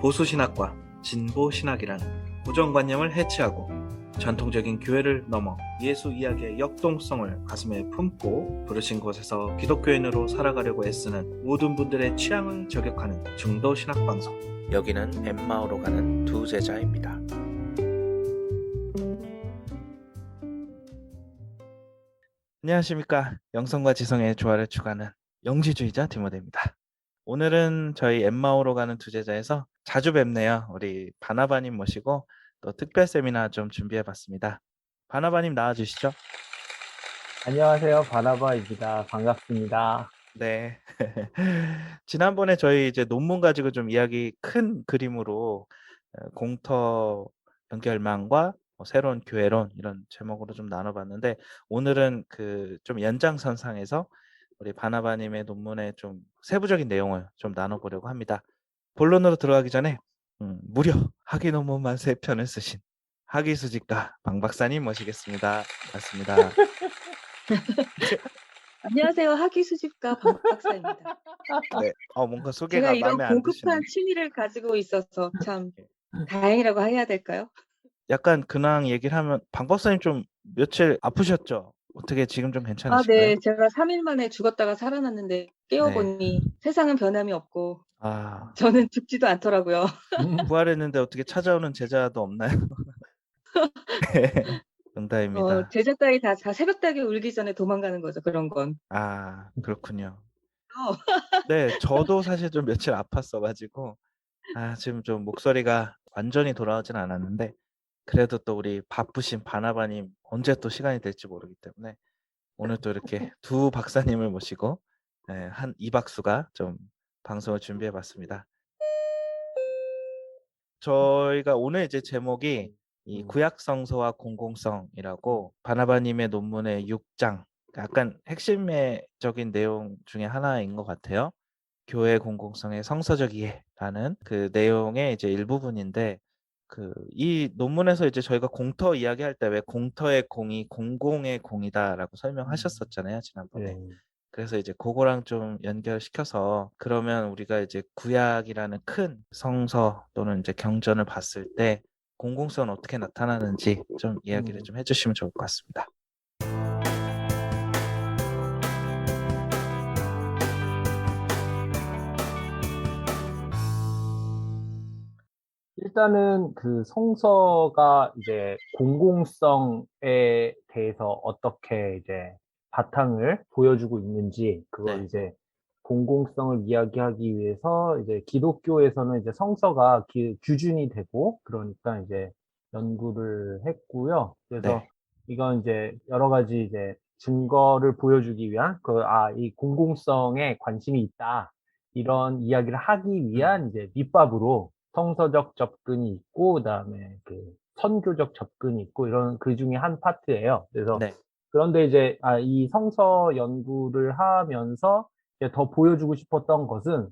보수신학과 진보신학이라는 고정관념을 해체하고 전통적인 교회를 넘어 예수 이야기의 역동성을 가슴에 품고 부르신 곳에서 기독교인으로 살아가려고 애쓰는 모든 분들의 취향을 저격하는 중도신학방송. 여기는 엠마오로 가는 두 제자입니다. 안녕하십니까. 영성과 지성의 조화를 추구하는 영지주의자 디모데입니다. 오늘은 저희 엠마오로 가는 두 제자에서 자주 뵙네요. 우리 바나바님 모시고 또 특별 세미나 좀 준비해봤습니다. 바나바님 나와주시죠. 안녕하세요. 바나바입니다. 반갑습니다. 네. 지난번에 저희 이제 논문 가지고 좀 이야기 큰 그림으로 공터 연결망과 새로운 교회론 이런 제목으로 좀 나눠봤는데 오늘은 그 좀 연장선상에서 우리 바나바님의 논문의 좀 세부적인 내용을 좀 나눠보려고 합니다. 본론으로 들어가기 전에 무려 학위 논문만 3편을 쓰신 학위 수집가 방 박사님 모시겠습니다. 반갑습니다. 안녕하세요. 학위 수집가 방 박사입니다. 네, 뭔가 제가 소개가 이런 마음에 안 드시네요. 공급한 취미를 가지고 있어서 참 다행이라고 해야 될까요? 약간 근황 얘기를 하면 방 박사님 좀 며칠 아프셨죠? 어떻게 지금 좀 아, 괜찮으신가요? 네. 제가 3일 만에 죽었다가 살아났는데 깨어보니 세상은 변함이 없고 아, 저는 죽지도 않더라고요. 부활했는데 어떻게 찾아오는 제자도 없나요? 농담입니다. 제자 따위 다 새벽닭이 울기 전에 도망가는 거죠, 그런 건. 아, 그렇군요. 어. 네, 저도 사실 좀 며칠 아팠어가지고 지금 좀 목소리가 완전히 돌아오진 않았는데 그래도 또 우리 바쁘신 바나바님 언제 또 시간이 될지 모르기 때문에 오늘 또 이렇게 두 박사님을 모시고 한 이박수가 좀 방송을 준비해봤습니다. 저희가 오늘 이제 제목이 이 구약성서와 공공성이라고 바나바님의 논문의 6장, 약간 핵심적인 내용 중에 하나인 것 같아요. 교회 공공성의 성서적 이해라는 그 내용의 이제 일부분인데 이 논문에서 이제 저희가 공터 이야기할 때 왜 공터의 공이 공공의 공이다라고 설명하셨었잖아요, 지난번에. 네. 그래서 이제 그거랑 좀 연결시켜서 그러면 우리가 이제 구약이라는 큰 성서 또는 이제 경전을 봤을 때 공공성은 어떻게 나타나는지 좀 이야기를 좀 해주시면 좋을 것 같습니다. 일단은 그 성서가 이제 공공성에 대해서 어떻게 이제 바탕을 보여주고 있는지 그걸 네. 이제 공공성을 이야기하기 위해서 이제 기독교에서는 이제 성서가 규준이 되고 그러니까 이제 연구를 했고요. 그래서 네. 이건 이제 여러 가지 이제 증거를 보여주기 위한 이 공공성에 관심이 있다. 이런 이야기를 하기 위한 이제 밑밥으로 성서적 접근이 있고 그다음에 그 선교적 접근이 있고 이런 그 중에 한 파트예요. 그래서 네. 그런데 이제 이 성서 연구를 하면서 이제 더 보여주고 싶었던 것은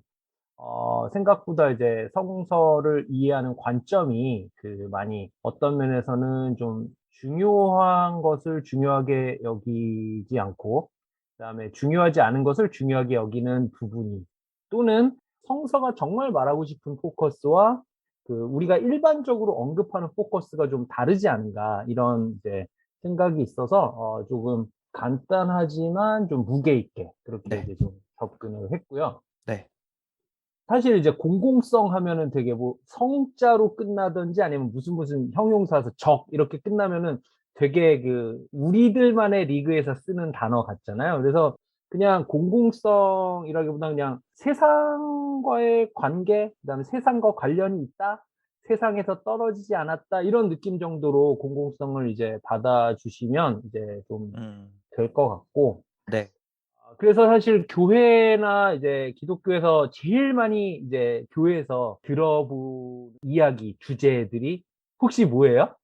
생각보다 이제 성서를 이해하는 관점이 많이 어떤 면에서는 좀 중요한 것을 중요하게 여기지 않고 그다음에 중요하지 않은 것을 중요하게 여기는 부분이 또는 성서가 정말 말하고 싶은 포커스와 우리가 일반적으로 언급하는 포커스가 좀 다르지 않은가 이런 이제 생각이 있어서 조금 간단하지만 좀 무게 있게 그렇게 네. 이제 좀 접근을 했고요. 네. 사실 이제 공공성 하면은 되게 뭐 성자로 끝나든지 아니면 무슨 형용사에서 적 이렇게 끝나면은 되게 우리들만의 리그에서 쓰는 단어 같잖아요. 그래서 그냥 공공성이라기보다 그냥 세상과의 관계, 그다음에 세상과 관련이 있다, 세상에서 떨어지지 않았다 이런 느낌 정도로 공공성을 이제 받아주시면 이제 좀 될 것 같고. 네. 그래서 사실 교회나 이제 기독교에서 제일 많이 이제 교회에서 들어본 이야기, 주제들이 혹시 뭐예요?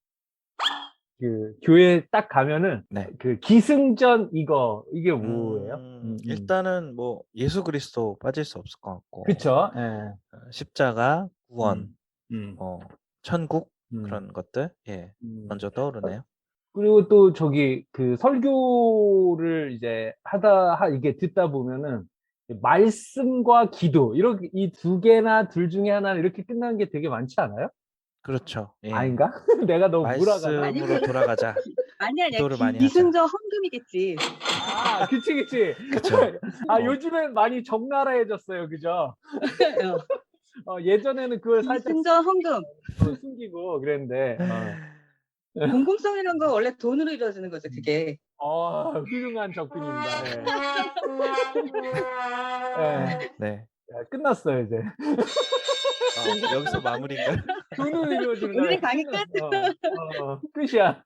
교회 딱 가면은 네. 기승전 이게 뭐예요? 일단은 뭐 예수 그리스도 빠질 수 없을 것 같고 그쵸. 예. 십자가, 구원, 음. 천국 음. 그런 것들 먼저 떠오르네요. 그리고 또 설교를 이제 이게 듣다 보면은 말씀과 기도 이렇게 이 두 개나 둘 중에 하나는 이렇게 끝나는 게 되게 많지 않아요? 그렇죠. 예. 아닌가? 내가 너무 물어가나? 아니, 말씀으로 돌아가자. 아니야. 기도를 많이 하자. 기승전 헌금이겠지. 아, 그치. 그쵸. 아, 요즘엔 많이 적나라해졌어요. 그죠? 예전에는 그걸 살짝 기승전 헌금. 숨기고 그랬는데, 공공성이라는 건 원래 돈으로 이루어지는 거죠, 그게. 훌륭한 접근입니다. 예. 네. 야, 끝났어요, 이제. 여기서 마무리인가요? 돈으로 이루어지는 오늘의 거야. 강의 끝. 끝이야.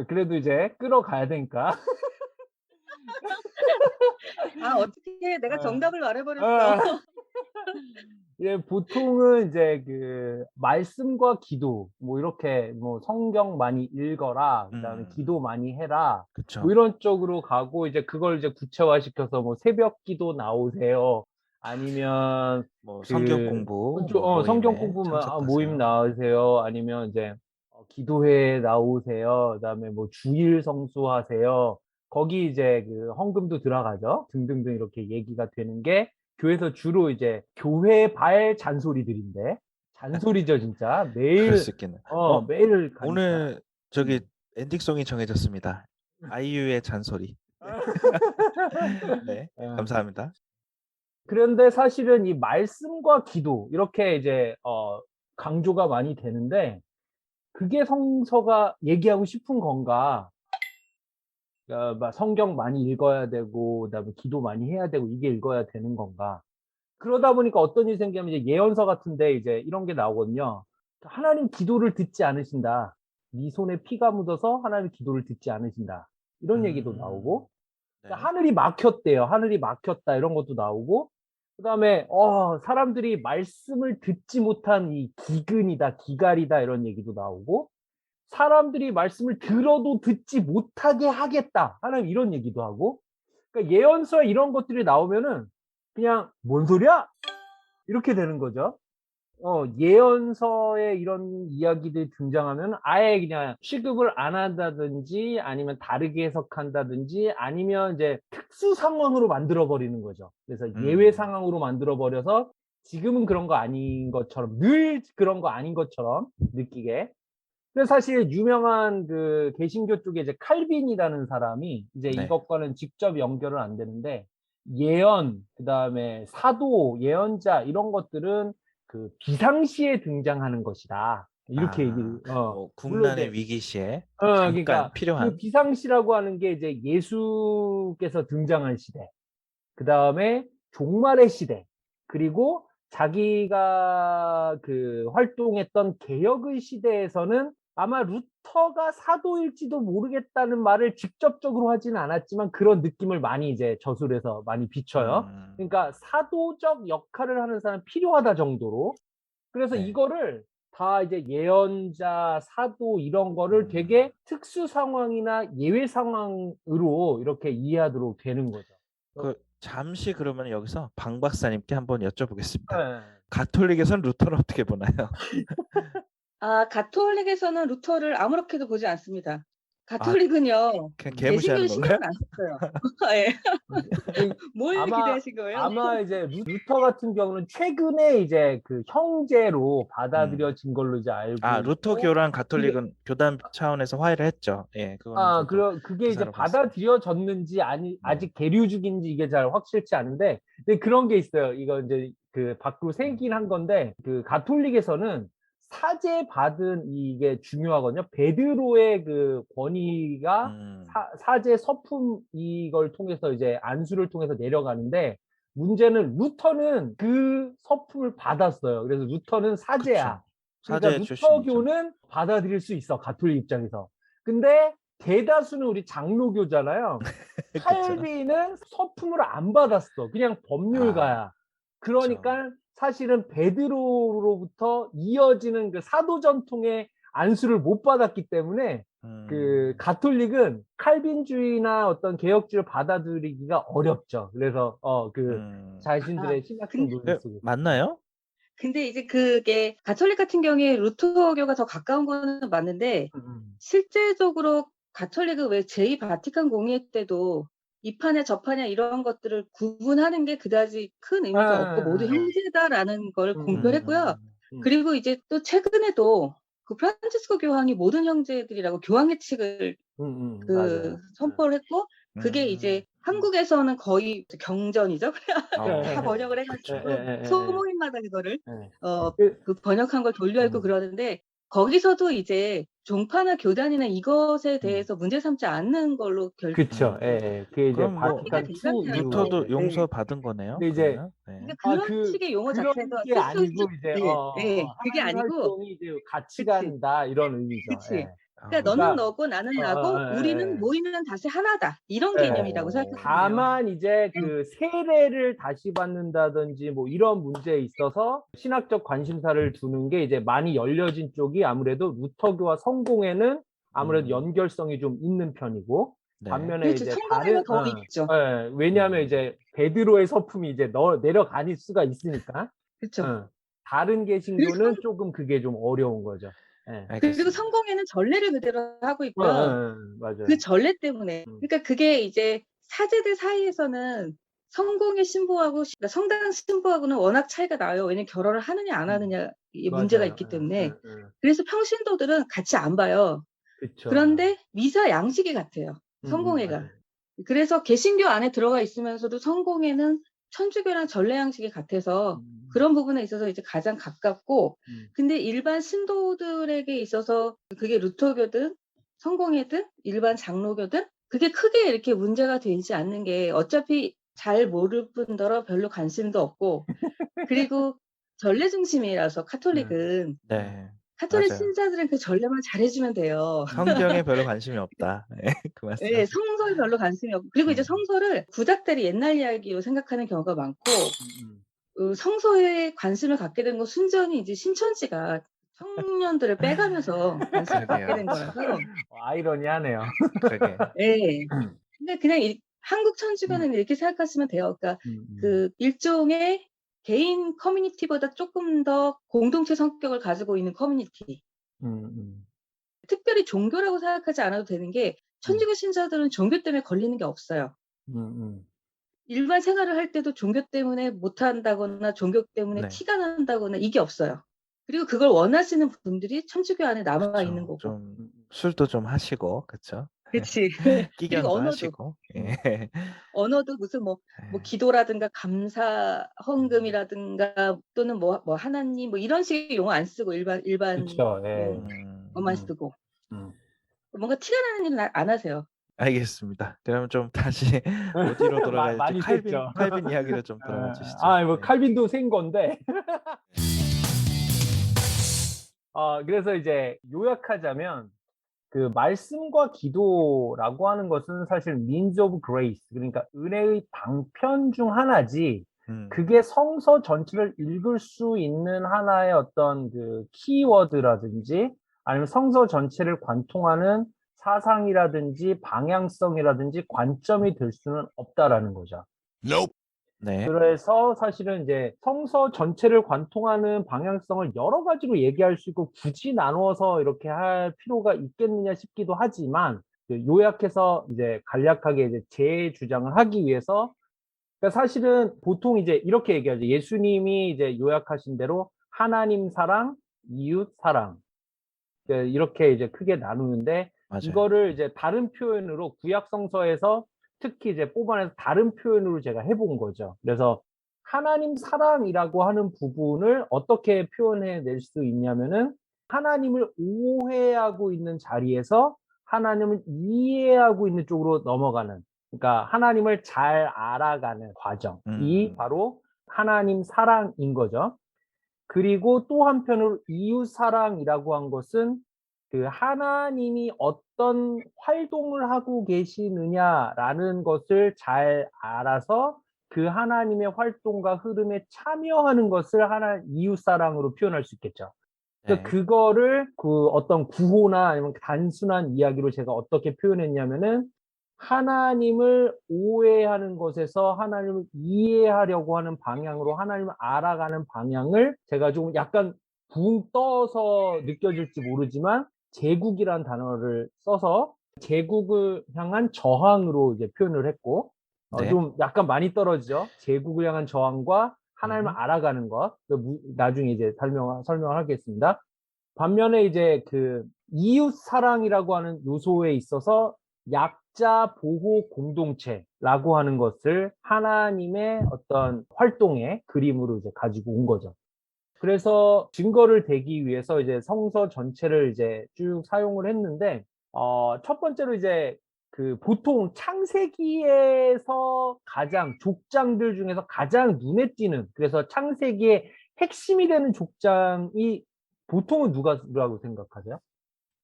그래도 이제 끌어가야 되니까. 아, 어떻게 내가 정답을 말해버렸어. 예, 보통은 이제 그 말씀과 기도, 뭐 이렇게 뭐 성경 많이 읽어라, 그다음에 기도 많이 해라, 그쵸. 뭐 이런 쪽으로 가고 이제 그걸 이제 구체화시켜서 뭐 새벽 기도 나오세요. 아니면 뭐 그 성경 공부, 성경 모임에 공부 참석하세요. 모임 나오세요. 아니면 이제 기도회 나오세요. 그다음에 뭐 주일 성수하세요. 거기 이제 그 헌금도 들어가죠. 등등등 이렇게 얘기가 되는 게 교회에서 주로 이제 교회 발 잔소리들인데 잔소리죠 진짜 매일 그럴 수 있겠네. 매일 가니까. 오늘 저기 엔딩송이 정해졌습니다. 아이유의 잔소리. 네, 감사합니다. 그런데 사실은 이 말씀과 기도 이렇게 이제 강조가 많이 되는데 그게 성서가 얘기하고 싶은 건가? 막 성경 많이 읽어야 되고 그다음에 기도 많이 해야 되고 이게 읽어야 되는 건가? 그러다 보니까 어떤 일이 생기면 이제 예언서 같은데 이제 이런 게 나오거든요. 하나님 기도를 듣지 않으신다. 네 손에 피가 묻어서 하나님 기도를 듣지 않으신다. 이런 얘기도 나오고 네. 하늘이 막혔대요. 하늘이 막혔다 이런 것도 나오고 그다음에 사람들이 말씀을 듣지 못한 이 기근이다, 기갈이다 이런 얘기도 나오고 사람들이 말씀을 들어도 듣지 못하게 하겠다. 하나님 이런 얘기도 하고 그러니까 예언서에 이런 것들이 나오면은 그냥 뭔 소리야? 이렇게 되는 거죠. 예언서에 이런 이야기들이 등장하면 아예 그냥 취급을 안 한다든지 아니면 다르게 해석한다든지 아니면 이제 특수 상황으로 만들어 버리는 거죠. 그래서 예외 상황으로 만들어 버려서 지금은 그런 거 아닌 것처럼 늘 그런 거 아닌 것처럼 느끼게. 그래서 사실 유명한 그 개신교 쪽에 이제 칼빈이라는 사람이 이제 네. 이것과는 직접 연결은 안 되는데 예언, 그다음에 사도, 예언자 이런 것들은 그 비상시에 등장하는 것이다. 이렇게 얘기를 뭐 물론 국난의 이제 위기 시에 잠깐 그러니까 필요한. 그 비상시라고 하는 게 이제 예수께서 등장한 시대, 그다음에 종말의 시대, 그리고 자기가 그 활동했던 개혁의 시대에서는 아마 루터가 사도일지도 모르겠다는 말을 직접적으로 하지는 않았지만 그런 느낌을 많이 이제 저술해서 많이 비춰요. 그러니까 사도적 역할을 하는 사람 필요하다 정도로. 그래서 네. 이거를 다 이제 예언자, 사도 이런 거를 되게 특수 상황이나 예외 상황으로 이렇게 이해하도록 되는 거죠. 잠시 그러면 여기서 방 박사님께 한번 여쭤보겠습니다. 네. 가톨릭에서는 루터를 어떻게 보나요? 가톨릭에서는 루터를 아무렇게도 보지 않습니다. 가톨릭은요, 그냥 개무시하는 개신교를 건가요? 신경을 안 써요. 예. 뭘 기대하신 거예요? 아마 이제 루터 같은 경우는 최근에 이제 그 형제로 받아들여진 걸로 이제 알고 루터교랑 가톨릭은 교단 차원에서 화해를 했죠. 예, 그거는 그게 이제 기사로 봤어요. 받아들여졌는지 아직 계류 중인지 이게 잘 확실치 않은데 근데 그런 게 있어요. 이거 이제 그 밖으로 새긴 한 건데 그 가톨릭에서는 사제 받은 이게 중요하거든요. 베드로의 그 권위가 사제 서품 이걸 통해서 이제 안수를 통해서 내려가는데 문제는 루터는 그 서품을 받았어요. 그래서 루터는 사제야. 그러니까 사제 출신이죠. 루터교는 받아들일 수 있어. 가톨릭 입장에서. 근데 대다수는 우리 장로교잖아요. 칼빈은 서품을 안 받았어. 그냥 법률가야. 그러니까 사실은 베드로로부터 이어지는 그 사도 전통의 안수를 못 받았기 때문에 그 가톨릭은 칼빈주의나 어떤 개혁주의를 받아들이기가 어렵죠. 그래서 자신들의 신학적 논리 속에 맞나요? 근데 이제 그게 가톨릭 같은 경우에 루터교가 더 가까운 거는 맞는데 실제적으로 가톨릭은 왜 제2 바티칸 공의회 때도 이파냐 저파냐 이런 것들을 구분하는 게 그다지 큰 의미가 없고 모두 형제다라는 걸 공표했고요. 그리고 이제 또 최근에도 그 프란치스코 교황이 모든 형제들이라고 교황의 책을 맞아요. 선포를 했고 그게 이제 한국에서는 거의 경전이죠. 다 번역을 그쵸. 해가지고 소모임마다 그거를 그 그 번역한 걸 돌려 읽고 그러는데 거기서도 이제 종파나 교단이나 이것에 대해서 문제 삼지 않는 걸로 그쵸. 그게 이제 그럼 뭐 바티칸 괜찮다. II 이후로. 루터도 용서받은 거네요, 근데 이제 그러면? 네. 그러니까 그런 식의 용어 그런 자체가 게 아니고 이제 그게 하나님 아니고 활동이 이제 그치. 가치관이다 이런 의미죠. 그치. 아, 그러니까 너는 그러니까 너고 나는 나고 우리는 모이면 다시 하나다. 이런 개념이라고 생각하시면 돼요. 다만 이제 그 세례를 다시 받는다든지 뭐 이런 문제에 있어서 신학적 관심사를 두는 게 이제 많이 열려진 쪽이 아무래도 루터교와 성공회는 아무래도 연결성이 좀 있는 편이고 네. 반면에 그렇죠. 이제 성공회가 다른 더 있죠. 왜냐하면 이제 베드로의 서품이 이제 내려갈 수가 있으니까 그렇죠. 다른 개신교는 조금 그게 좀 어려운 거죠. 그리고 알겠습니다. 성공회는 전례를 그대로 하고 있고요. 맞아요. 그 전례 때문에 그러니까 그게 이제 사제들 사이에서는 성공회 신부하고 그러니까 성당 신부하고는 워낙 차이가 나요. 왜냐면 결혼을 하느냐 안 하느냐 이 문제가 맞아요. 있기 때문에. 그래서 평신도들은 같이 안 봐요. 그쵸. 그런데 미사 양식이 같아요. 성공회가. 맞아요. 그래서 개신교 안에 들어가 있으면서도 성공회는 천주교랑 전례 양식이 같아서 그런 부분에 있어서 이제 가장 가깝고 근데 일반 신도들에게 있어서 그게 루터교든 성공회든 일반 장로교든 그게 크게 이렇게 문제가 되지 않는 게 어차피 잘 모를 뿐더러 별로 관심도 없고 그리고 전례 중심이라서 카톨릭은 네. 카톨릭 맞아요. 신자들은 그 전례만 잘해주면 돼요. 성경에 별로 관심이 없다. 네, 그 말씀. 네, 성서에 별로 관심이 없고 그리고 이제 성서를 구닥다리 옛날 이야기로 생각하는 경우가 많고 성서에 관심을 갖게 된 건 순전히 이제 신천지가 청년들을 빼가면서 관심을 갖게 된 거라서 아이러니하네요. 그러게. 예. 근데 그냥 한국 천주교는 이렇게 생각하시면 돼요. 그러니까 그 일종의 개인 커뮤니티보다 조금 더 공동체 성격을 가지고 있는 커뮤니티. 특별히 종교라고 생각하지 않아도 되는 게 천주교 신자들은 종교 때문에 걸리는 게 없어요. 일반 생활을 할 때도 종교 때문에 못한다거나 종교 때문에 네. 티가 난다거나 이게 없어요. 그리고 그걸 원하시는 분들이 천주교 안에 남아 있는 그쵸. 거고. 좀 술도 좀 하시고, 그쵸? 그치. 그리고 끼견도 언어도. 하시고. 예. 언어도 무슨 뭐 네. 기도라든가 감사 헌금이라든가 또는 뭐 하나님 뭐 이런 식의 용어 안 쓰고 일반 그쵸. 것만 쓰고. 뭔가 티가 나는 일은 안 하세요. 알겠습니다. 그러면 좀 다시 어디로 돌아가야 많이 될지 됐죠. 칼빈 이야기로 좀 들어가 주시죠. 뭐 네. 칼빈도 센 건데. 그래서 이제 요약하자면 그 말씀과 기도라고 하는 것은 사실 means of grace 그러니까 은혜의 방편 중 하나지 그게 성서 전체를 읽을 수 있는 하나의 어떤 그 키워드라든지 아니면 성서 전체를 관통하는 사상이라든지 방향성이라든지 관점이 될 수는 없다라는 거죠. 네. 그래서 사실은 이제 성서 전체를 관통하는 방향성을 여러 가지로 얘기할 수 있고 굳이 나누어서 이렇게 할 필요가 있겠느냐 싶기도 하지만 요약해서 이제 간략하게 이제 제 주장을 하기 위해서 그러니까 사실은 보통 이제 이렇게 얘기하죠. 예수님이 이제 요약하신 대로 하나님 사랑, 이웃 사랑 이렇게 이제 크게 나누는데 맞아요. 이거를 이제 다른 표현으로 구약 성서에서 특히 이제 뽑아내서 다른 표현으로 제가 해본 거죠. 그래서 하나님 사랑이라고 하는 부분을 어떻게 표현해 낼 수 있냐면은 하나님을 오해하고 있는 자리에서 하나님을 이해하고 있는 쪽으로 넘어가는 그러니까 하나님을 잘 알아가는 과정이 바로 하나님 사랑인 거죠. 그리고 또 한편으로 이웃 사랑이라고 한 것은 그 하나님이 어떤 활동을 하고 계시느냐라는 것을 잘 알아서 그 하나님의 활동과 흐름에 참여하는 것을 이웃 사랑으로 표현할 수 있겠죠. 그러니까 네. 그거를 그 어떤 구호나 아니면 단순한 이야기로 제가 어떻게 표현했냐면은 하나님을 오해하는 것에서 하나님을 이해하려고 하는 방향으로 하나님을 알아가는 방향을 제가 좀 약간 붕 떠서 느껴질지 모르지만 제국이라는 단어를 써서 제국을 향한 저항으로 이제 표현을 했고 네. 좀 약간 많이 떨어지죠. 제국을 향한 저항과 하나님을 알아가는 것. 나중에 이제 설명을 하겠습니다. 반면에 이제 그 이웃 사랑이라고 하는 요소에 있어서 약자 보호 공동체라고 하는 것을 하나님의 어떤 활동의 그림으로 이제 가지고 온 거죠. 그래서 증거를 대기 위해서 이제 성서 전체를 이제 쭉 사용을 했는데, 첫 번째로 이제 그 보통 창세기에서 가장 족장들 중에서 가장 눈에 띄는, 그래서 창세기의 핵심이 되는 족장이 보통은 누구라고 생각하세요?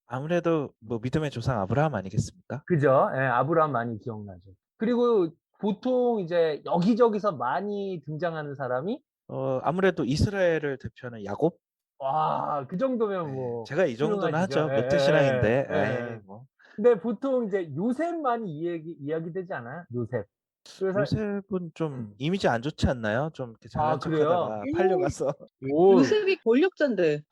아무래도 뭐 믿음의 조상 아브라함 아니겠습니까? 그죠? 예, 아브라함 많이 기억나죠. 그리고 보통 이제 여기저기서 많이 등장하는 사람이, 아무래도 이스라엘을 대표하는 야곱? 와, 그 정도면 네. 뭐 제가 이 정도는 훌륭하시죠. 하죠. 예, 모태 예, 신앙인데. 예, 예. 에이, 뭐. 근데 보통 이제 요셉 많이 이야기되지 않아요? 요셉. 그래서 요셉은 좀 음. 이미지 안 좋지 않나요? 좀 이렇게 잘난 그래요? 척하다가 팔려가서. 오, 요셉이 권력자인데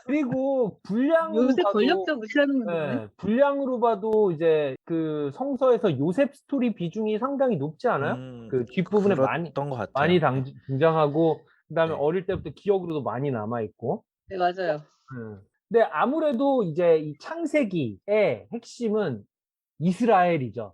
그리고 분량으로 요새 봐도, 권력자 무시하는 건데. 예, 분량으로 봐도 이제 그 성서에서 요셉 스토리 비중이 상당히 높지 않아요? 그 뒷부분에 그랬던 것 같아요. 많이 등장하고, 그다음에 네. 어릴 때부터 기억으로도 많이 남아 있고. 네, 맞아요. 근데 아무래도 이제 이 창세기의 핵심은 이스라엘이죠.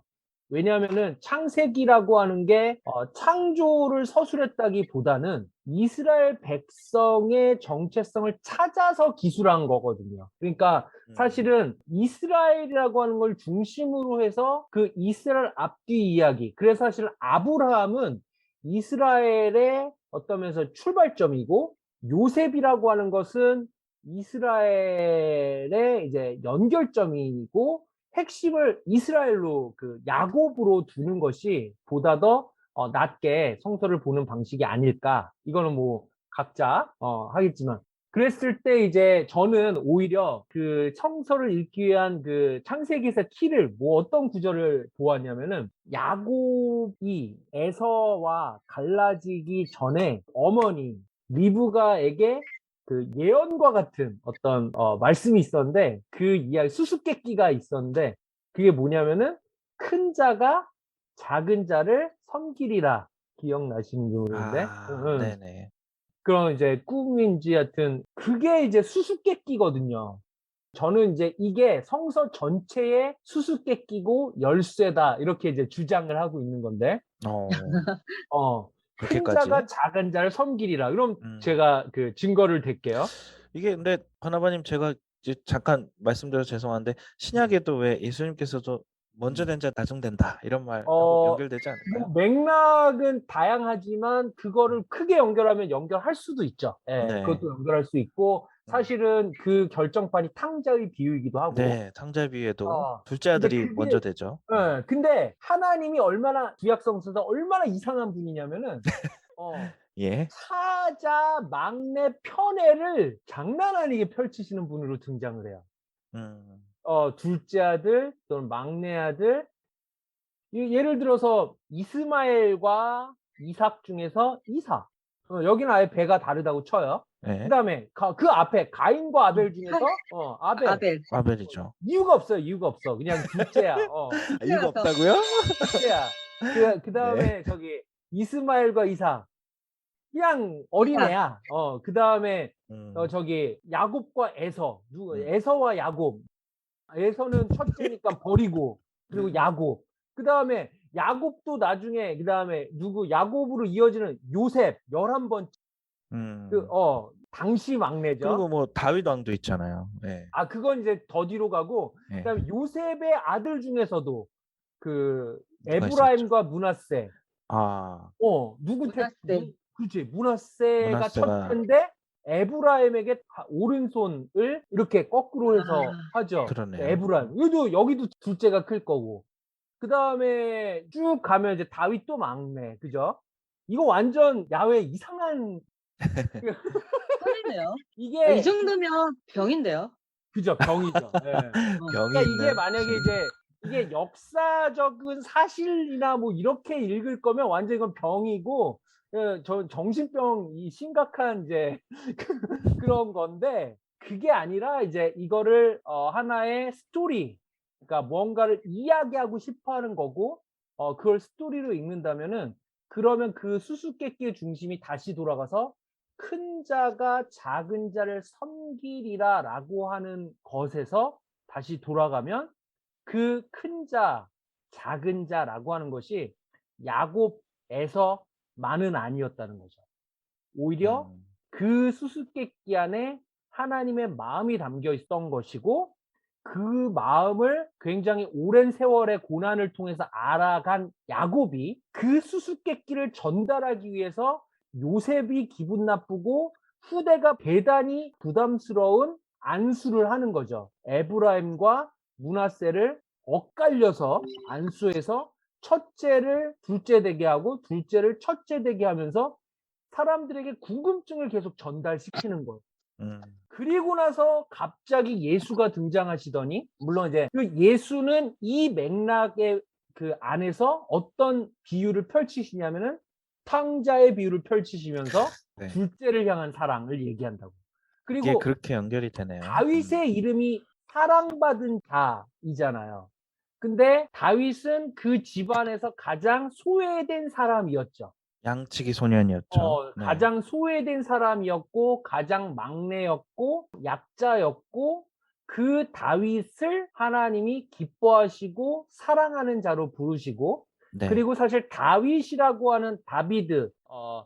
왜냐하면은 창세기라고 하는 게 창조를 서술했다기보다는 이스라엘 백성의 정체성을 찾아서 기술한 거거든요. 그러니까 사실은 이스라엘이라고 하는 걸 중심으로 해서 그 이스라엘 앞뒤 이야기. 그래서 사실 아브라함은 이스라엘의 어떤 면에서 출발점이고, 요셉이라고 하는 것은 이스라엘의 이제 연결점이고, 핵심을 이스라엘로 그 야곱으로 두는 것이 보다 더 낮게 성서를 보는 방식이 아닐까. 이거는 뭐 각자 하겠지만, 그랬을 때 이제 저는 오히려 그 성서를 읽기 위한 그 창세기에서 키를 뭐 어떤 구절을 보았냐면은, 야곱이 에서와 갈라지기 전에 어머니 리브가에게 그 예언과 같은 어떤 말씀이 있었는데, 그 이야기 수수께끼가 있었는데, 그게 뭐냐면은 큰 자가 작은 자를 섬기리라. 기억나시는 분인데, 네네. 그런 이제 꿈인지 하여튼 그게 이제 수수께끼거든요. 저는 이제 이게 성서 전체의 수수께끼고 열쇠다, 이렇게 이제 주장을 하고 있는 건데, 큰 그렇게까지? 자가 작은 자를 섬기리라. 그럼 음. 제가 그 증거를 댈게요. 이게 근데 바나바님, 제가 이제 잠깐 말씀드려서 죄송한데, 신약에도 왜 예수님께서도 먼저 된 자 나중된다 이런 말하고 연결되지 않을까요? 뭐 맥락은 다양하지만 그거를 크게 연결하면 연결할 수도 있죠. 예, 네. 그것도 연결할 수 있고, 사실은 그 결정판이 탕자의 비유이기도 하고. 네, 탕자비에도 어, 둘째 근데 아들이 그게- 먼저 되죠. 예, 근데 하나님이 얼마나 구약성서에서 얼마나 이상한 분이냐면은 예. 사자 막내 편애를 장난 아니게 펼치시는 분으로 등장을 해요. 음. 둘째 아들 또는 막내 아들, 예를 들어서 이스마엘과 이삭 중에서 이삭, 여기는 아예 배가 다르다고 쳐요. 네. 그다음에 그 앞에 가인과 아벨 중에서 아벨. 아벨이죠. 이유가 없어요. 이유가 없어. 그냥 둘째야. 이유가 없다고요? 둘째야. 그다음에 저기 이스마엘과 이삭, 그냥 어린애야. 그다음에 저기 야곱과 에서, 에서와 야곱. 에서는 첫째니까 버리고, 그리고 야곱. 그다음에 야곱도 나중에, 그다음에 야곱으로 이어지는 요셉 11번째. 당시 막내죠. 그리고 뭐 다윗 왕도 있잖아요. 네. 그건 이제 더 뒤로 가고, 네. 그다음에 요셉의 아들 중에서도 그 누가 에브라임과 므낫세. 므낫세. 그렇지. 므낫세가 므낫세가- 첫째인데 에브라임에게 오른손을 이렇게 거꾸로 해서 하죠. 그러네요. 에브라임. 여기도 둘째가 클 거고. 그 다음에 쭉 가면 이제 다윗도 막내. 그죠? 이거 완전 야외 이상한. 큰일이네요. 이게 이 정도면 병인데요. 그죠? 병이죠. 예. 병이 그러니까 이게 있는 만약에 이게 역사적인 사실이나 뭐 이렇게 읽을 거면 완전 이건 병이고, 저 정신병이 심각한 이제 그런 건데, 그게 아니라 이제 이거를 하나의 스토리, 그러니까 뭔가를 이야기하고 싶어 하는 거고, 그걸 스토리로 읽는다면은 그러면 그 수수께끼의 중심이 다시 돌아가서 큰 자가 작은 자를 섬기리라라고 하는 것에서 다시 돌아가면 그 큰 자, 작은 자라고 하는 것이 야곱에서만은 아니었다는 거죠. 오히려 음. 그 수수께끼 안에 하나님의 마음이 담겨 있었던 것이고 그 마음을 굉장히 오랜 세월의 고난을 통해서 알아간 야곱이 그 수수께끼를 전달하기 위해서 요셉이 기분 나쁘고 후대가 대단히 부담스러운 안수를 하는 거죠. 에브라임과 므낫세를 엇갈려서 안수해서 첫째를 둘째 되게 하고 둘째를 첫째 되게 하면서 사람들에게 궁금증을 계속 전달시키는 거예요. 음. 그리고 나서 갑자기 예수가 등장하시더니, 물론 이제 그 예수는 이 맥락의 그 안에서 어떤 비유를 펼치시냐면은 탕자의 비유를 펼치시면서 네. 둘째를 향한 사랑을 얘기한다고. 이게 그리고 그렇게 연결이 되네요. 다윗의 이름이 사랑받은 자이잖아요. 근데 다윗은 그 집안에서 가장 소외된 사람이었죠. 양치기 소년이었죠. 네. 가장 소외된 사람이었고 가장 막내였고 약자였고 그 다윗을 하나님이 기뻐하시고 사랑하는 자로 부르시고 네. 그리고 사실 다윗이라고 하는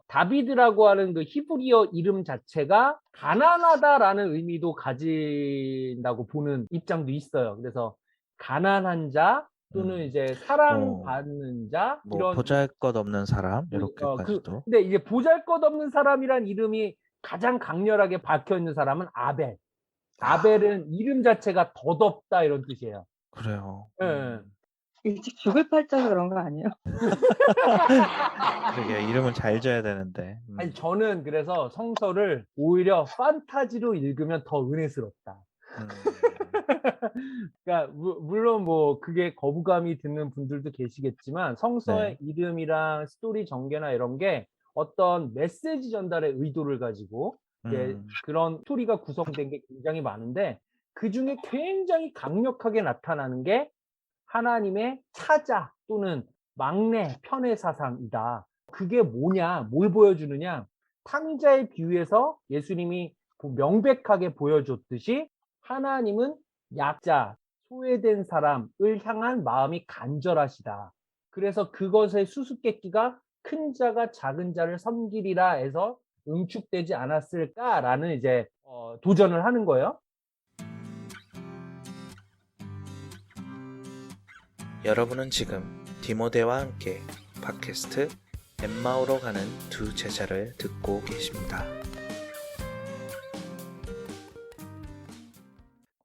다비드라고 하는 그 히브리어 이름 자체가 가난하다라는 의미도 가진다고 보는 입장도 있어요. 그래서 가난한 자 또는 이제 사랑받는 자 뭐 이런 보잘것없는 사람 이렇게까지도. 근데 이제 보잘것없는 사람이란 이름이 가장 강렬하게 박혀 있는 사람은 아벨. 아벨은 이름 자체가 덧없다 이런 뜻이에요. 그래요. 예. 일찍 죽을 팔자서 그런 거 아니에요? 그러게 이름을 잘 지어야 되는데. 아니 저는 그래서 성서를 오히려 판타지로 읽으면 더 은혜스럽다. 그러니까 물론 뭐 그게 거부감이 드는 분들도 계시겠지만 성서의 이름이랑 스토리 전개나 이런 게 어떤 메시지 전달의 의도를 가지고 그런 스토리가 구성된 게 굉장히 많은데 그 중에 굉장히 강력하게 나타나는 게 하나님의 차자 또는 막내 편의 사상이다. 그게 뭐냐, 뭘 보여주느냐? 탕자의 비유에서 예수님이 명백하게 보여줬듯이 하나님은 약자, 소외된 사람을 향한 마음이 간절하시다. 그래서 그것의 수수께끼가 큰 자가 작은 자를 섬기리라 해서 응축되지 않았을까라는 이제 도전을 하는 거예요. 여러분은 지금 디모데와 함께 팟캐스트 엠마오로 가는 두 제자를 듣고 계십니다.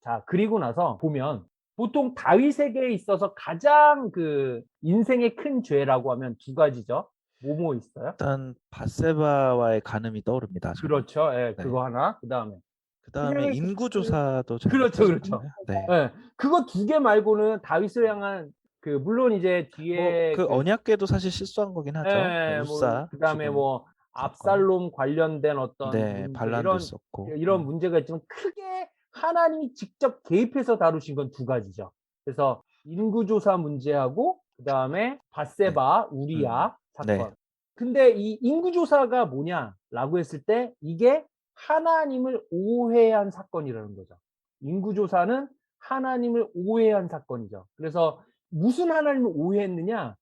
자, 그리고 나서 보면 보통 다윗에게 있어서 가장 그 인생의 큰 죄라고 하면 두 가지죠. 뭐뭐 있어요? 일단 바세바와의 간음이 떠오릅니다. 저는. 그렇죠. 예, 네. 그거 하나. 그다음에 그다음에 인구조사도 잘 그렇죠, 못하셨잖아요. 네. 예, 그거 두 개 말고는 다윗을 향한 그 물론 이제 뒤에 그 언약궤도 사실 실수한 거긴 하죠. 예, 우사. 그다음에 죽은 뭐 압살롬 관련된 어떤 네, 문제, 반란도 있었고. 이런 문제가 있지만 크게 하나님이 직접 개입해서 다루신 건 두 가지죠. 그래서 인구조사 문제하고 그다음에 바세바, 우리아 사건. 네. 근데 이 인구조사가 뭐냐라고 했을 때 이게 하나님을 오해한 사건이라는 거죠. 인구조사는 하나님을 오해한 사건이죠. 그래서 무슨 하나님을 오해했느냐?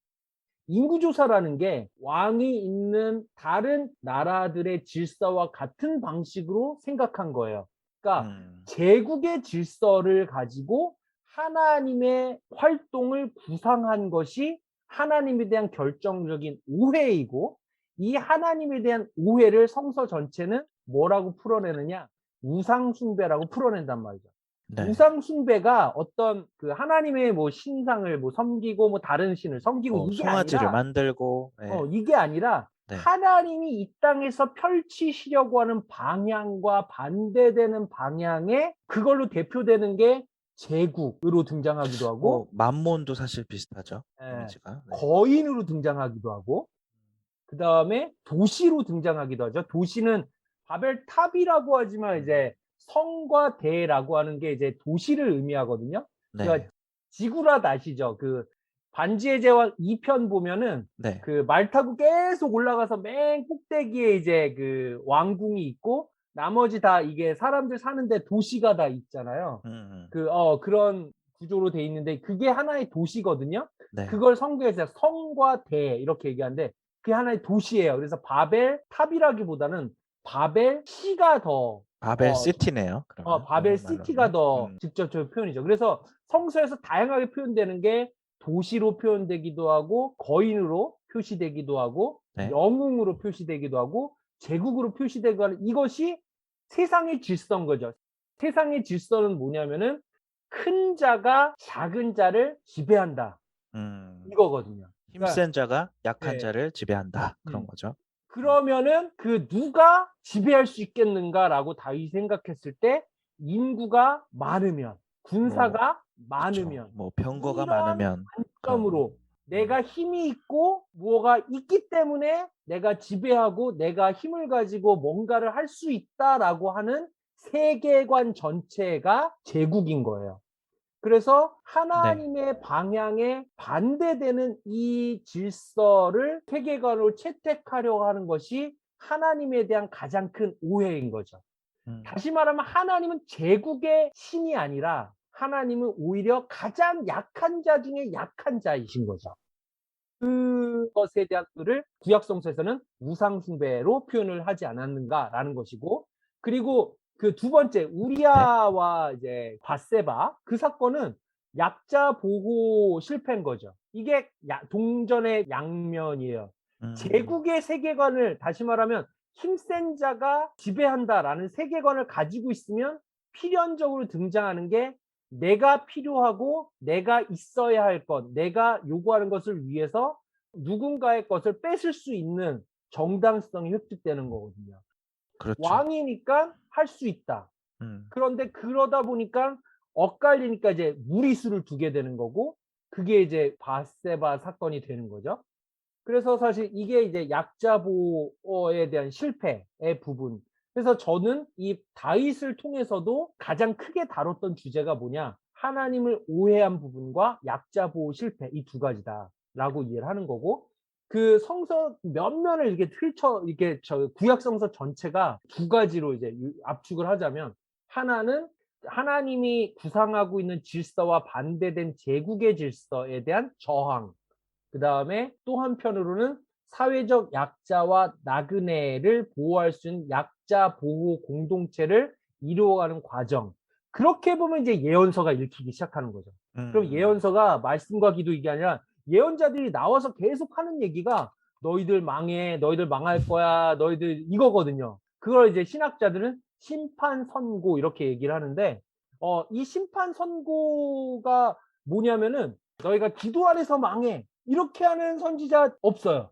인구조사라는 게 왕이 있는 다른 나라들의 질서와 같은 방식으로 생각한 거예요. 그러니까 제국의 질서를 가지고 하나님의 활동을 구상한 것이 하나님에 대한 결정적인 오해이고 이 하나님에 대한 오해를 성서 전체는 뭐라고 풀어내느냐? 우상숭배라고 풀어낸단 말이죠. 네. 우상숭배가 어떤 그 하나님의 뭐 신상을 뭐 섬기고 뭐 다른 신을 섬기고 이게 송아지를 아니라 만들고 이게 아니라 네. 하나님이 이 땅에서 펼치시려고 하는 방향과 반대되는 방향에 그걸로 대표되는 게 제국으로 등장하기도 하고 만몬도 사실 비슷하죠. 예, 이미지가. 네. 거인으로 등장하기도 하고 그 다음에 도시로 등장하기도 하죠. 도시는 바벨탑이라고 하지만 이제 성과 대라고 하는 게 이제 도시를 의미하거든요. 네. 그러니까 지구랏 아시죠? 그 반지의 제왕 2편 보면은 네. 그 말 타고 계속 올라가서 맨 꼭대기에 이제 그 왕궁이 있고 나머지 다 이게 사람들 사는데 도시가 다 있잖아요. 그런 구조로 돼 있는데 그게 하나의 도시거든요. 네. 그걸 성경에서 성과 대 이렇게 얘기하는데 그게 하나의 도시예요. 그래서 바벨 탑이라기보다는 바벨 시가 더 바벨 시티네요. 그러면 바벨 영어 시티가 말로는. 더 직접적인 표현이죠. 그래서 성서에서 다양하게 표현되는 게 도시로 표현되기도 하고 거인으로 표시되기도 하고 네. 영웅으로 표시되기도 하고 제국으로 표시되기도 하는 이것이 세상의 질서인 거죠. 세상의 질서는 뭐냐면은 큰 자가 작은 자를 지배한다. 이거거든요. 그러니까 힘센 자가 약한 네. 자를 지배한다. 그런 거죠. 그러면은 그 누가 지배할 수 있겠는가라고 다윗이 생각했을 때 인구가 많으면 군사가 많으면 그쵸. 뭐 병거가 이런 많으면 관점으로 내가 힘이 있고 뭐가 있기 때문에 내가 지배하고 내가 힘을 가지고 뭔가를 할 수 있다라고 하는 세계관 전체가 제국인 거예요. 그래서 하나님의 방향에 반대되는 이 질서를 세계관으로 채택하려고 하는 것이 하나님에 대한 가장 큰 오해인 거죠. 다시 말하면 하나님은 제국의 신이 아니라 하나님은 오히려 가장 약한 자 중에 약한 자이신 거죠. 그것에 대한 의를 구약성서에서는 우상숭배로 표현을 하지 않았는가라는 것이고, 그리고 그 두 번째 우리아와 이제 밧세바 그 사건은 약자 보호 실패인 거죠. 이게 동전의 양면이에요. 제국의 세계관을 다시 말하면 힘센 자가 지배한다라는 세계관을 가지고 있으면 필연적으로 등장하는 게 내가 필요하고 내가 있어야 할 것, 내가 요구하는 것을 위해서 누군가의 것을 뺏을 수 있는 정당성이 획득되는 거거든요. 그렇죠. 왕이니까 할 수 있다. 그런데 그러다 보니까 엇갈리니까 이제 무리수를 두게 되는 거고 그게 이제 밧세바 사건이 되는 거죠. 그래서 사실 이게 이제 약자 보호에 대한 실패의 부분. 그래서 저는 이 다윗을 통해서도 가장 크게 다뤘던 주제가 뭐냐? 하나님을 오해한 부분과 약자 보호 실패 이 두 가지다라고 이해를 하는 거고 그 성서 몇 면을 이렇게 이렇게 구약 성서 전체가 두 가지로 이제 압축을 하자면 하나는 하나님이 구상하고 있는 질서와 반대된 제국의 질서에 대한 저항. 그 다음에 또 한편으로는 사회적 약자와 나그네를 보호할 수 있는 약자 보호 공동체를 이루어가는 과정. 그렇게 보면 이제 예언서가 읽히기 시작하는 거죠. 그럼 예언서가 말씀과 기도 이게 아니라 예언자들이 나와서 계속 하는 얘기가 너희들 망해, 너희들 망할 거야, 너희들 이거거든요. 그걸 이제 신학자들은 심판 선고 이렇게 얘기를 하는데 이 심판 선고가 뭐냐면은 너희가 기도 안에서 망해. 이렇게 하는 선지자 없어요.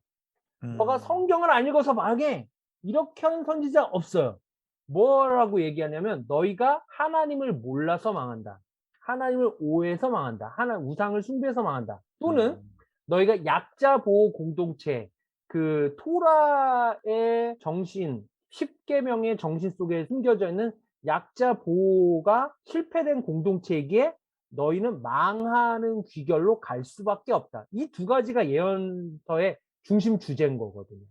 너가 성경을 안 읽어서 망해. 이렇게 하는 선지자 없어요. 뭐라고 얘기하냐면 너희가 하나님을 몰라서 망한다. 하나님을 오해해서 망한다. 하나님 우상을 숭배해서 망한다. 또는 너희가 약자 보호 공동체 그 토라의 정신 10계명의 정신 속에 숨겨져 있는 약자 보호가 실패된 공동체이기에 너희는 망하는 귀결로 갈 수밖에 없다. 이 두 가지가 예언서의 중심 주제인 거거든요.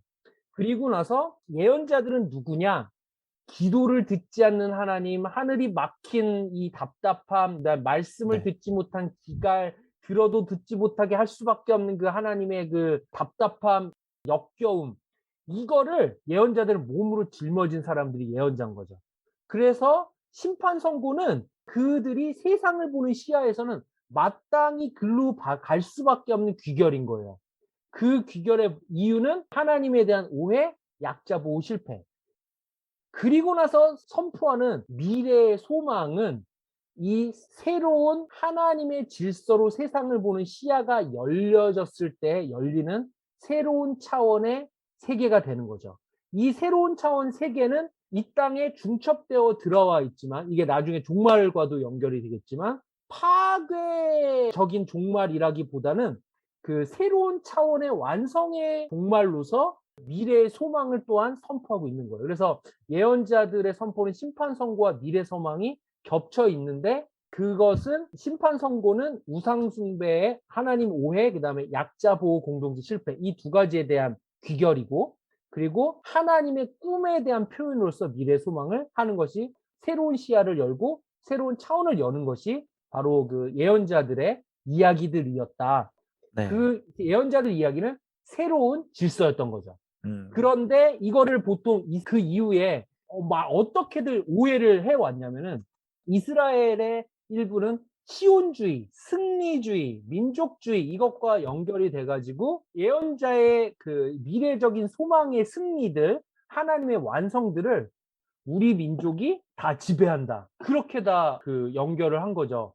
그리고 나서 예언자들은 누구냐? 기도를 듣지 않는 하나님, 하늘이 막힌 이 답답함, 말씀을 듣지 못한 기갈, 들어도 듣지 못하게 할 수밖에 없는 그 하나님의 그 답답함, 역겨움, 이거를 예언자들은 몸으로 짊어진 사람들이 예언자인 거죠. 그래서 심판 선고는 그들이 세상을 보는 시야에서는 마땅히 글로 갈 수밖에 없는 귀결인 거예요. 그 귀결의 이유는 하나님에 대한 오해, 약자 보호 실패. 그리고 나서 선포하는 미래의 소망은 이 새로운 하나님의 질서로 세상을 보는 시야가 열려졌을 때 열리는 새로운 차원의 세계가 되는 거죠. 이 새로운 차원 세계는 이 땅에 중첩되어 들어와 있지만 이게 나중에 종말과도 연결이 되겠지만 파괴적인 종말이라기보다는 그 새로운 차원의 완성의 종말로서 미래의 소망을 또한 선포하고 있는 거예요. 그래서 예언자들의 선포는 심판 선고와 미래 소망이 겹쳐 있는데 그것은 심판 선고는 우상 숭배, 하나님 오해, 그다음에 약자 보호 공동체 실패 이 두 가지에 대한 귀결이고 그리고 하나님의 꿈에 대한 표현으로서 미래 소망을 하는 것이 새로운 시야를 열고 새로운 차원을 여는 것이 바로 그 예언자들의 이야기들이었다. 네. 그 예언자들 이야기는 새로운 질서였던 거죠. 음. 그런데 이거를 보통 그 이후에 어떻게들 오해를 해왔냐면은 이스라엘의 일부는 시온주의, 승리주의, 민족주의 이것과 연결이 돼가지고 예언자의 그 미래적인 소망의 승리들, 하나님의 완성들을 우리 민족이 다 지배한다. 그렇게 다 그 연결을 한 거죠.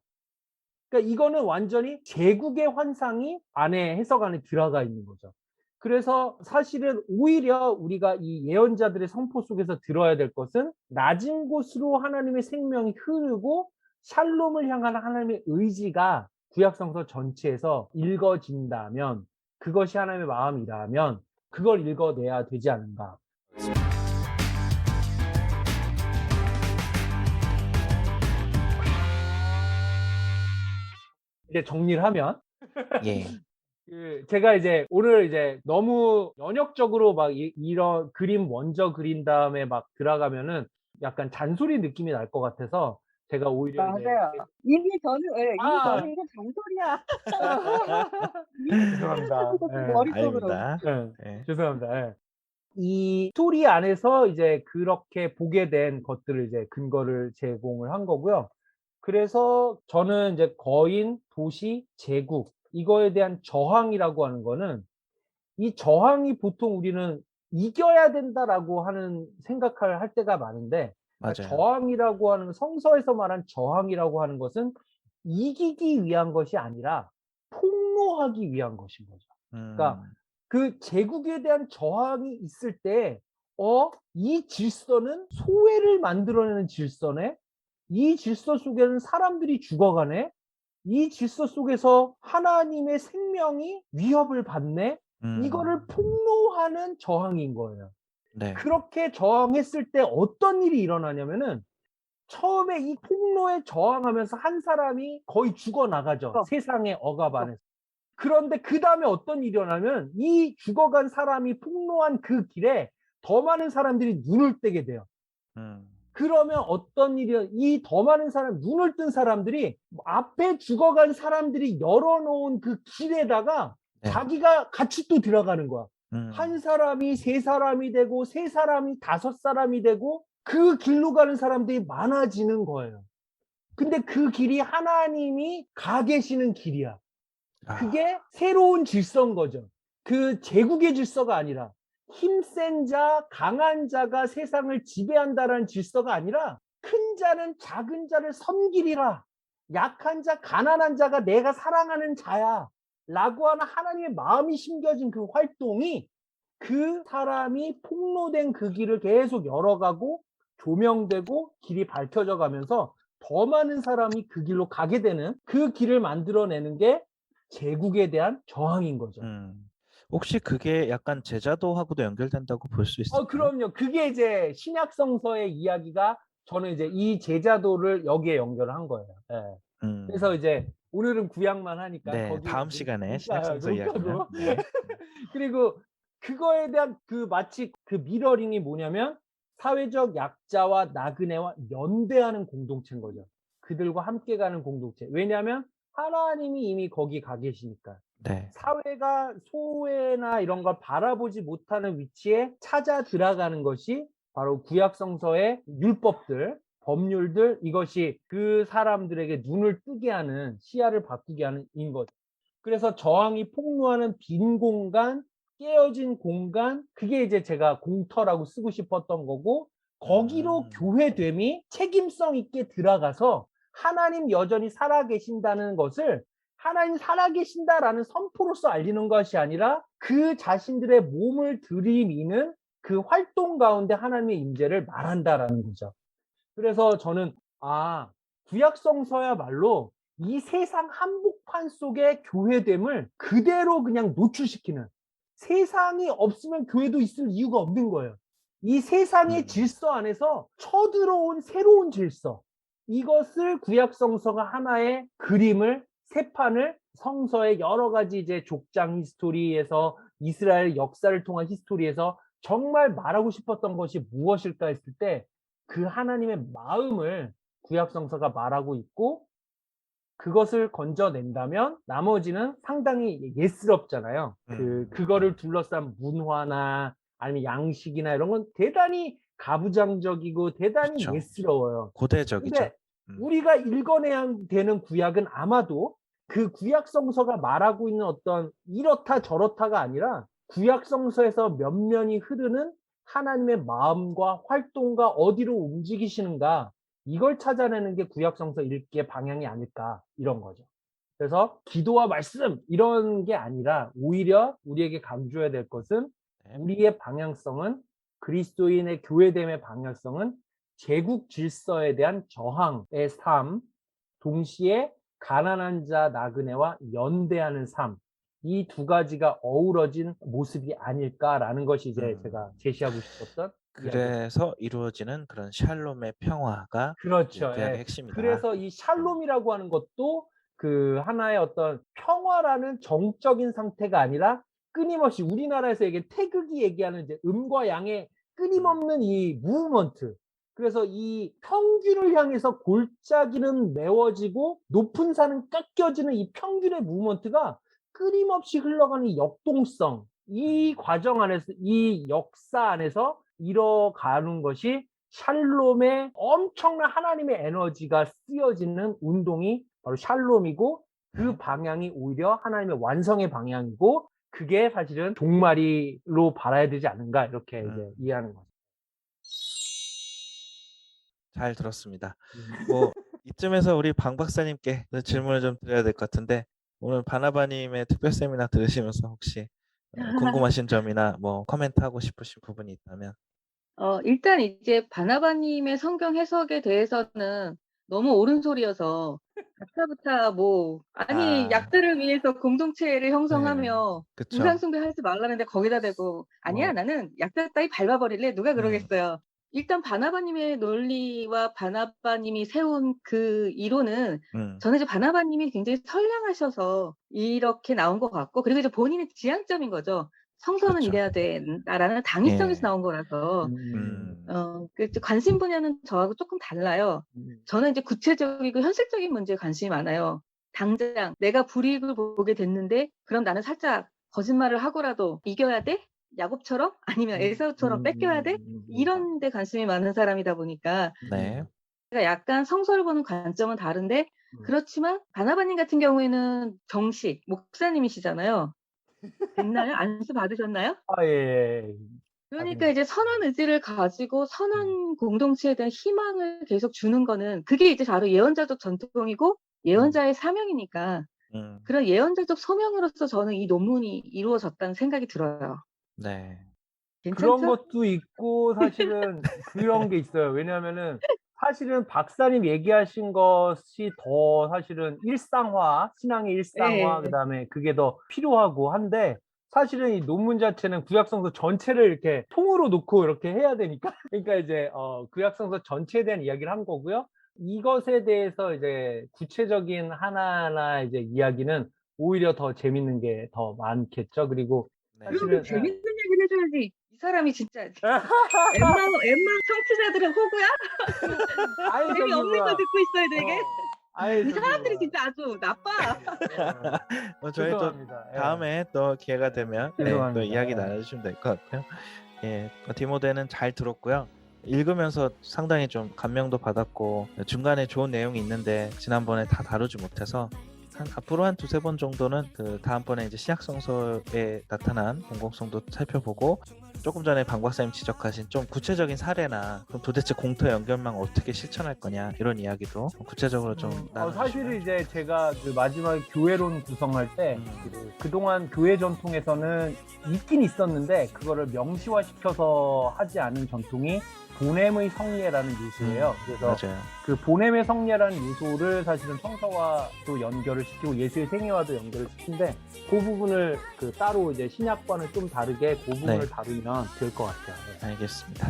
그러니까 이거는 완전히 제국의 환상이 안에 해석 안에 들어가 있는 거죠. 그래서 사실은 오히려 우리가 이 예언자들의 선포 속에서 들어야 될 것은 낮은 곳으로 하나님의 생명이 흐르고 샬롬을 향한 하나님의 의지가 구약성서 전체에서 읽어진다면 그것이 하나님의 마음이라면 그걸 읽어내야 되지 않는가. 이제 정리를 하면 예. 제가 이제 오늘 이제 너무 연역적으로 막 이런 그림 먼저 그린 다음에 막 들어가면은 약간 잔소리 느낌이 날 것 같아서 제가 오히려 맞아요. 이미 저는 아. 이거 잔소리야. 죄송합니다. 예. 머릿속으로. 아닙니다. 예. 예. 죄송합니다. 예. 이 스토리 안에서 이제 그렇게 보게 된 것들을 이제 근거를 제공을 한 거고요. 그래서 저는 이제 거인, 도시, 제국 이거에 대한 저항이라고 하는 거는 이 저항이 보통 우리는 이겨야 된다라고 하는 생각을 할 때가 많은데 맞아요. 저항이라고 하는 성서에서 말한 저항이라고 하는 것은 이기기 위한 것이 아니라 폭로하기 위한 것인 거죠. 그러니까 그 제국에 대한 저항이 있을 때 이 질서는 소외를 만들어내는 질서네. 이 질서 속에는 사람들이 죽어가네. 이 질서 속에서 하나님의 생명이 위협을 받네. 이거를 폭로하는 저항인 거예요. 네. 그렇게 저항했을 때 어떤 일이 일어나냐면은 처음에 이 폭로에 저항하면서 한 사람이 거의 죽어나가죠. 세상의 억압 안에서. 그런데 그 다음에 어떤 일이 일어나면 이 죽어간 사람이 폭로한 그 길에 더 많은 사람들이 눈을 뜨게 돼요. 그러면 어떤 일이 이 더 많은 사람 눈을 뜬 사람들이 앞에 죽어간 사람들이 열어놓은 그 길에다가 네. 자기가 같이 또 들어가는 거야. 한 사람이 세 사람이 되고 세 사람이 다섯 사람이 되고 그 길로 가는 사람들이 많아지는 거예요. 근데 그 길이 하나님이 가 계시는 길이야. 그게 새로운 질서인 거죠. 그 제국의 질서가 아니라 힘센 자, 강한 자가 세상을 지배한다는 질서가 아니라 큰 자는 작은 자를 섬기리라. 약한 자, 가난한 자가 내가 사랑하는 자야. 라고 하는 하나님의 마음이 심겨진 그 활동이 그 사람이 폭로된 그 길을 계속 열어가고 조명되고 길이 밝혀져 가면서 더 많은 사람이 그 길로 가게 되는 그 길을 만들어내는 게 제국에 대한 저항인 거죠. 혹시 그게 약간 제자도하고도 연결된다고 볼 수 있을까요? 그럼요. 그게 이제 신약성서의 이야기가 저는 이제 이 제자도를 여기에 연결을 한 거예요. 예. 그래서 이제 오늘은 구약만 하니까 네, 거기 다음 시간에 신약성서 녹화도. 이야기는 네. 그리고 그거에 대한 그 마치 그 미러링이 뭐냐면 사회적 약자와 나그네와 연대하는 공동체인 거죠. 그들과 함께 가는 공동체. 왜냐하면 하나님이 이미 거기 가 계시니까. 네. 사회가 소외나 이런 걸 바라보지 못하는 위치에 찾아 들어가는 것이 바로 구약성서의 율법들, 법률들, 이것이 그 사람들에게 눈을 뜨게 하는, 시야를 바꾸게 하는 인 거죠. 그래서 저항이 폭로하는 빈 공간, 깨어진 공간, 그게 이제 제가 공터라고 쓰고 싶었던 거고, 거기로 교회됨이 책임성 있게 들어가서 하나님 여전히 살아계신다는 것을 하나님 살아계신다라는 선포로서 알리는 것이 아니라 그 자신들의 몸을 들이미는 그 활동 가운데 하나님의 임재를 말한다라는 거죠. 그래서 저는 구약성서야말로 이 세상 한복판 속의 교회됨을 그대로 그냥 노출시키는, 세상이 없으면 교회도 있을 이유가 없는 거예요. 이 세상의 질서 안에서 쳐들어온 새로운 질서, 이것을 구약 성서가 하나의 그림을 세 판을 성서의 여러 가지 이제 족장 히스토리에서 이스라엘 역사를 통한 히스토리에서 정말 말하고 싶었던 것이 무엇일까 했을 때 그 하나님의 마음을 구약 성서가 말하고 있고 그것을 건져낸다면 나머지는 상당히 예스럽잖아요. 그거를 둘러싼 문화나 아니면 양식이나 이런 건 대단히 가부장적이고 대단히 그쵸. 예스러워요. 고대적이죠. 근데 우리가 읽어내야 되는 구약은 아마도 그 구약 성서가 말하고 있는 어떤 이렇다 저렇다가 아니라 구약 성서에서 면면이 흐르는 하나님의 마음과 활동과 어디로 움직이시는가 이걸 찾아내는 게 구약 성서 읽기의 방향이 아닐까 이런 거죠. 그래서 기도와 말씀 이런 게 아니라 오히려 우리에게 강조해야 될 것은 네. 우리의 방향성은 그리스도인의 교회됨의 방향성은 제국 질서에 대한 저항의 삶, 동시에 가난한 자 나그네와 연대하는 삶, 이 두 가지가 어우러진 모습이 아닐까라는 것이 이제 제가 제시하고 싶었던 이야기입니다. 그래서 이루어지는 그런 샬롬의 평화가 그렇죠. 구약의 예. 핵심이다. 그래서 이 샬롬이라고 하는 것도 그 하나의 어떤 평화라는 정적인 상태가 아니라 끊임없이 우리나라에서 태극이 얘기하는 이제 음과 양의 끊임없는 이 무브먼트. 그래서 이 평균을 향해서 골짜기는 메워지고 높은 산은 깎여지는 이 평균의 무브먼트가 끊임없이 흘러가는 이 역동성, 이 과정 안에서, 이 역사 안에서 이뤄가는 것이 샬롬의 엄청난 하나님의 에너지가 쓰여지는 운동이 바로 샬롬이고 그 방향이 오히려 하나님의 완성의 방향이고 그게 사실은 종말이로 바라야 되지 않는가 이렇게 이제 이해하는 거죠. 잘 들었습니다. 뭐 이쯤에서 우리 방 박사님께 질문을 좀 드려야 될 것 같은데 오늘 바나바님의 특별 세미나 들으시면서 혹시 궁금하신 점이나 뭐 코멘트하고 싶으신 부분이 있다면? 일단 이제 바나바님의 성경 해석에 대해서는 너무 옳은 소리여서 가타부타 아니 약들을 위해서 공동체를 형성하며 그쵸. 우상숭배하지 말라는데 거기다 대고 아니야 나는 약들 따위 밟아버릴래 누가 그러겠어요. 일단 바나바님의 논리와 바나바님이 세운 그 이론은 저는 이제 바나바님이 굉장히 선량하셔서 이렇게 나온 것 같고 그리고 이제 본인의 지향점인 거죠. 성서는 그렇죠. 이래야 된다라는 당위성에서 나온 거라서 그 관심 분야는 저하고 조금 달라요. 저는 이제 구체적이고 현실적인 문제에 관심이 많아요. 당장 내가 불이익을 보게 됐는데 그럼 나는 살짝 거짓말을 하고라도 이겨야 돼? 야곱처럼? 아니면 에사우처럼 뺏겨야 돼? 이런 데 관심이 많은 사람이다 보니까 네. 제가 약간 성서를 보는 관점은 다른데 그렇지만 바나바님 같은 경우에는 정식 목사님이시잖아요. 됐나요? 안수 받으셨나요? 예. 그러니까 이제 선한 의지를 가지고 선한 공동체에 대한 희망을 계속 주는 거는 그게 이제 바로 예언자적 전통이고 예언자의 사명이니까 그런 예언자적 소명으로서 저는 이 논문이 이루어졌다는 생각이 들어요. 네. 괜찮죠? 그런 것도 있고 사실은 그런 게 있어요. 왜냐하면은 사실은 박사님 얘기하신 것이 더 사실은 일상화, 신앙의 일상화, 그다음에 그게 더 필요하고 한데 사실은 이 논문 자체는 구약성서 전체를 이렇게 통으로 놓고 이렇게 해야 되니까 그러니까 이제 구약성서 전체에 대한 이야기를 한 거고요. 이것에 대해서 이제 구체적인 하나하나 이제 이야기는 오히려 더 재밌는 게 더 많겠죠. 그리고 그럼 재밌는 얘기를 해줘야지. 이 사람이 진짜 엠마 청취자들의 호구야? 재미없는 거 듣고 있어야 되게? 이 사람들이 진짜 아주 나빠. 저희 또 다음에 또 기회가 되면 또 이야기 나눠주시면 될 것 같고요. 예, 디모데는 잘 들었고요. 읽으면서 상당히 좀 감명도 받았고 중간에 좋은 내용이 있는데 지난번에 다 다루지 못해서 앞으로 한 두세 번 정도는 그 다음번에 이제 신약성서에 나타난 공공성도 살펴보고 조금 전에 방 박사님 지적하신 좀 구체적인 사례나 그럼 도대체 공터 연결망 어떻게 실천할 거냐 이런 이야기도 구체적으로 좀 나눠주시면. 사실은 이제 제가 그 마지막에 교회론 구성할 때 그동안 교회 전통에서는 있긴 있었는데 그거를 명시화시켜서 하지 않은 전통이 보냄의 성례라는 요소예요. 그래서 맞아요. 그 보냄의 성례라는 요소를 사실은 성서와 또 연결을 시키고 예수의 생애와도 연결을 시킨데 그 부분을 그 따로 이제 신약과는 좀 다르게 그 부분을 네. 다루면 될 것 같아요. 네. 알겠습니다.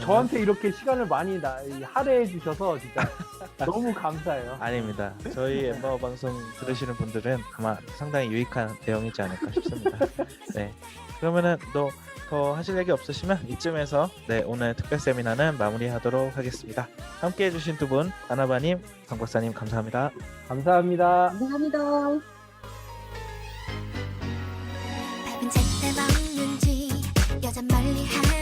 저한테 이렇게 시간을 많이 할애해 주셔서 진짜 너무 감사해요. 아닙니다. 저희 엠바오 방송 들으시는 분들은 아마 상당히 유익한 내용이지 않을까 싶습니다. 네. 그러면은 또 더 하실 얘기 없으시면 이쯤에서 네, 오늘 특별 세미나는 마무리하도록 하겠습니다. 함께 해주신 두 분, 바나바님, 강 박사님 감사합니다. 감사합니다. 감사합니다. 밟은 제때 먹는지 여자 멀리 하